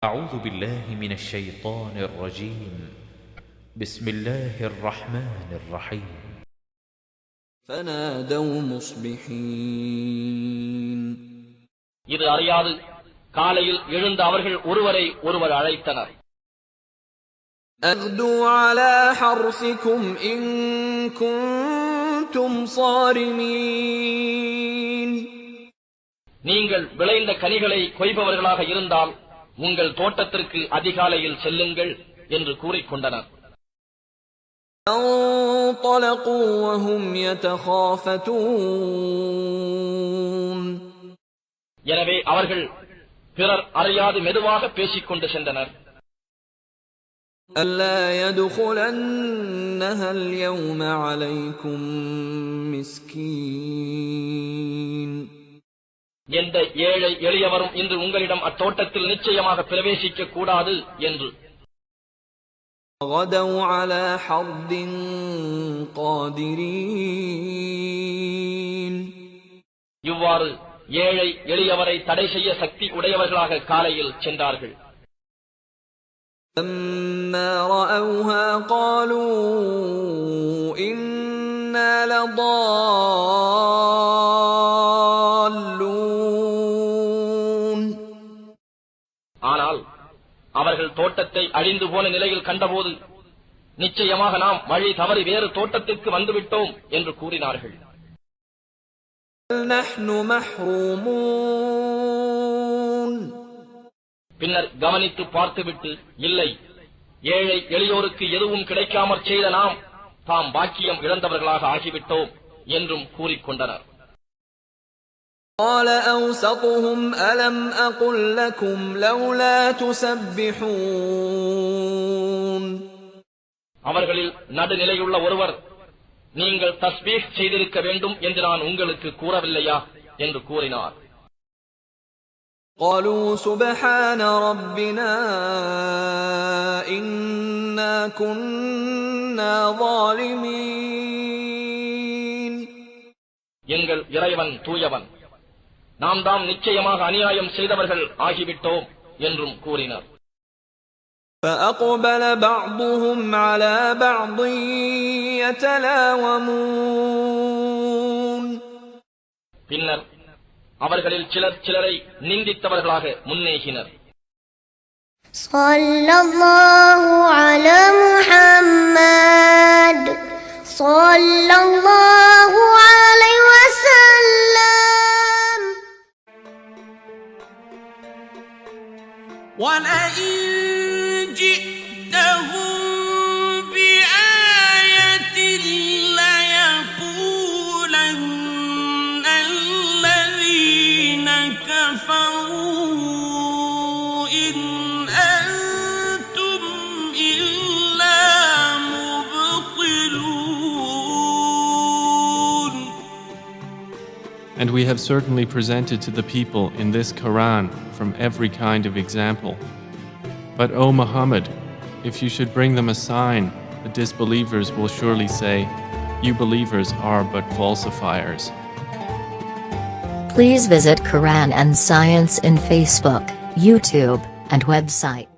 أعوذ بالله من الشيطان الرجيم بسم الله الرحمن الرحيم فنادوا مصبحين இது அறியாது காலையில் எழுந்த அவர்கள் ஒருவரை ஒருவர் அழைத்தனர். أغدوا على حرثكم إن كنتم صارمين நீங்கள் விளைந்த கனிகளை கொய்பவர்களாக இருந்தால் உங்கள் தோட்டத்திற்கு அதிகாலையில் செல்லுங்கள் என்று கூறிக்கொண்டனர். انطلقوا وهم يتخافتون எனவே அவர்கள் பிறர் அறியாது மெதுவாக பேசிக்கொண்டு சென்றனர். ألا يدخلنها اليوم عليكم مسكين எந்த ஏழை எளியவரும் இன்று உங்களிடம் அத்தோட்டத்தில் நிச்சயமாக பிரவேசிக்க கூடாது என்று. غدوا على حرد قادرين இவ்வாறு ஏழை எளியவரை தடை செய்ய சக்தி உடையவர்களாக காலையில் சென்றார்கள். لما رأوها قالوا إنا لضالون ஆனால் அவர்கள் தோட்டத்தை அழிந்து போன நிலையில் கண்டபோது நிச்சயமாக நாம் வழி தவறி வேறு தோட்டத்திற்கு வந்துவிட்டோம் என்று கூறினார்கள். نحن محرومون பின்னர் கவனித்து பார்த்துவிட்டு இல்லை, ஏழை எளியோருக்கு எதுவும் கிடைக்காமற் செய்த நாம் தாம் பாக்கியம் இழந்தவர்களாக ஆகிவிட்டோம் என்றும் கூறிக்கொண்டனர். قال أوسطهم ألم أقل لكم لولا تسبحون அவர்களில் நடுநிலையுள்ள ஒருவர், நீங்கள் தஸ்பீஹ் செய்திருக்க வேண்டும் என்று நான் உங்களுக்கு கூறவில்லையா என்று கூறினார். قالوا سبحان ربنا إنا كنا ظالمين எங்கள் இறைவன் தூயவன், நாம் தாம் நிச்சயமாக அநியாயம் செய்தவர்கள் ஆகிவிட்டோம் என்றும் கூறினர். فأقبل بعضهم على بعض يتلاومون பின்னர் அவர்களில் சிலர் சிலரை நிந்தித்தவர்களாக முன்னேகினர். ஸல்லல்லாஹு அலா முஹம்மத் ஸல்லல்லாஹு அலைஹி வஸல்லம். وَلَئِن جِئْتَهُم بِآيَةٍ لَّيَقُولَنَّ الَّذِينَ كَفَرُوا إِنْ أَنتُمْ إِلَّا مُبْطِلُونَ And we have certainly presented to the people in this Quran from every kind of example. But O Muhammad, if you should bring them a sign, the disbelievers will surely say, you believers are but falsifiers. Please visit Quran and Science in Facebook, YouTube, and website.